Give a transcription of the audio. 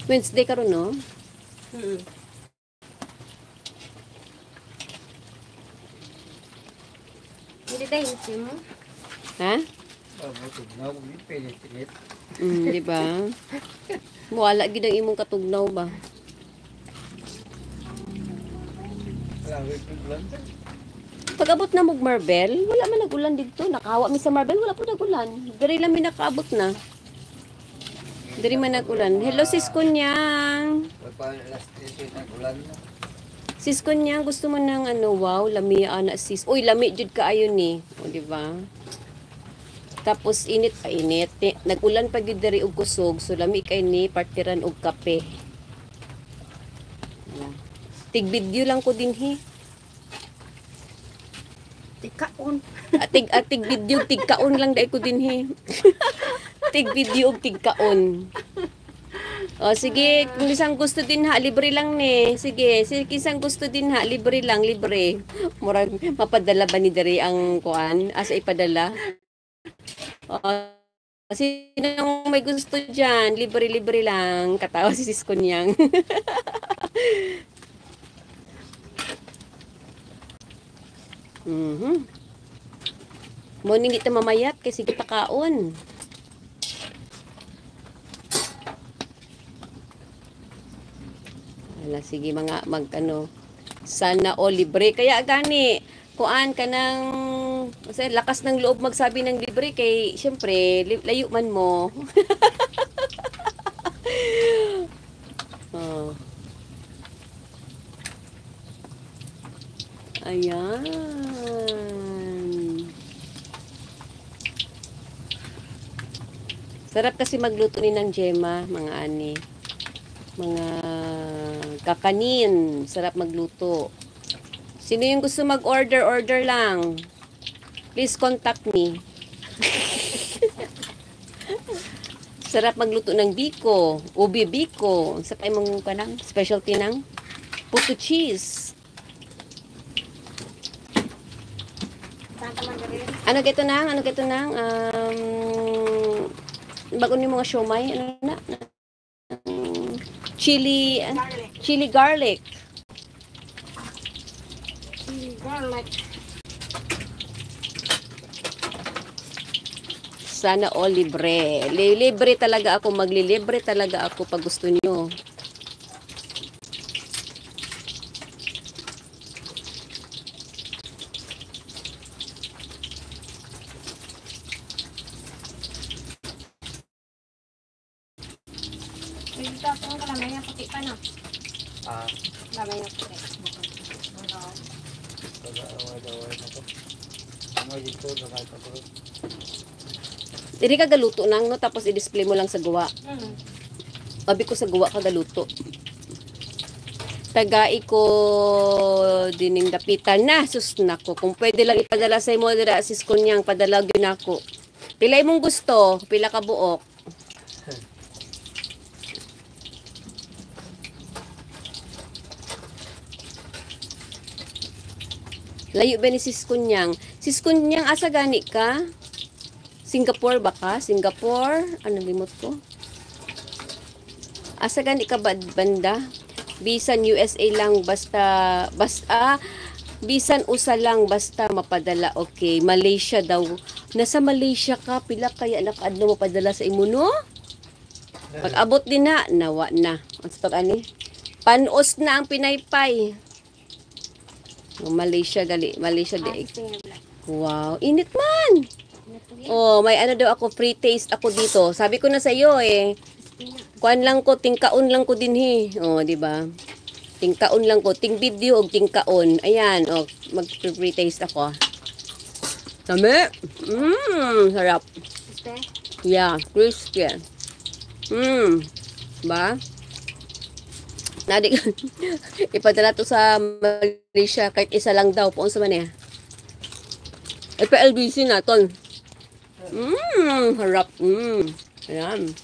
Wednesday karon no? Hindi tayo mo. Ha? Di ba? Wala gid ang imong katugnaw ba? Pag-abot na mog Marbel, wala man nag-ulan dito. Nakawa mi sa Marbel, wala po nag-ulan. Diri lang mi nakaabot na. Diri man nag-ulan. Hello sis Kunyang. Sis Kunyang, gusto mo ng ano, wow, lami ana sis. Uy, lami jud kaayo ni. O di ba? Tapos init pa init. Nag-ulan pa gyud diri og kusog, so lami kay ni partiran og kape. Tig video lang ko dinhi. Tikaon. Atig video tigkaon lang dai ko dinhi. Tig video og tigkaon. O sige, kung isang gusto din ha, libre lang ni. Sige, isang gusto din ha, libre lang, libre. Murag mapadala ba ni diri ang kuan? Asa ipadala? Sino may gusto dyan? Libre-libre lang. Katawa si Sis Kunyang. Morning kita mamayat kasi kita kaon. Ala, sige mga magano. Sana o libre. Kaya gani, kuan ka ng lakas ng loob magsabi ng libre kay syempre layo man mo. Oh. Ayan. Sarap kasi magluto ni ng Gemma, mga ani. Mga kakanin. Sarap magluto. Sino yung gusto mag-order, order lang. Please contact me. Sarap magluto ng biko. Ubi biko. Sa kay mong kanang specialty ng puto cheese. Ano gito nang? Ano gito nang? Bago ni mga siomay. Ano na? Chili garlic. Chili garlic. Sana all libre. Libre talaga ako. Maglilibre talaga ako pag gusto niyo. Dito ako ang lamay na puti pa no? Lamay na puti. Dili ka galuto nang no tapos i-display mo lang sa gawa. Sabi ko sa gawa ka galuto. Tagai ko dining dapitan na sus nako. Kung pwede lang ipadala sa imo dira sis Kunyang padala gyud nako. Pila imong gusto? Pila ka buok? Layo ba ni Sis Kunyang? Sis Kunyang, asa gani ka? Singapore ba ka? Singapore? Ano limot ko? Asa gani ka ba banda? Bisan USA lang basta bisan USA lang basta mapadala. Okay, Malaysia daw. Nasa Malaysia ka, pila kaya nakaadlaw mapadala sa imo no? Pag abot din na, nawa na. Ang stop ani? Panos na ang pinaypay. Malaysia gali, Malaysia di. Wow, init man. Oh, may ano daw ako, free taste ako dito. Sabi ko na sa iyo eh. Kuan lang ko, tingkaon lang ko dinhi. Oh, di ba? Tingkaon lang ko, ting video og tingkaon. Ayan, oh, mag-free taste ako. Tama? Sarap. Yeah, crispy. Ba? Nadik ipadala to sa Malaysia kahit isa lang daw po sa man eh. PLBC na ton. Harap. Ayan.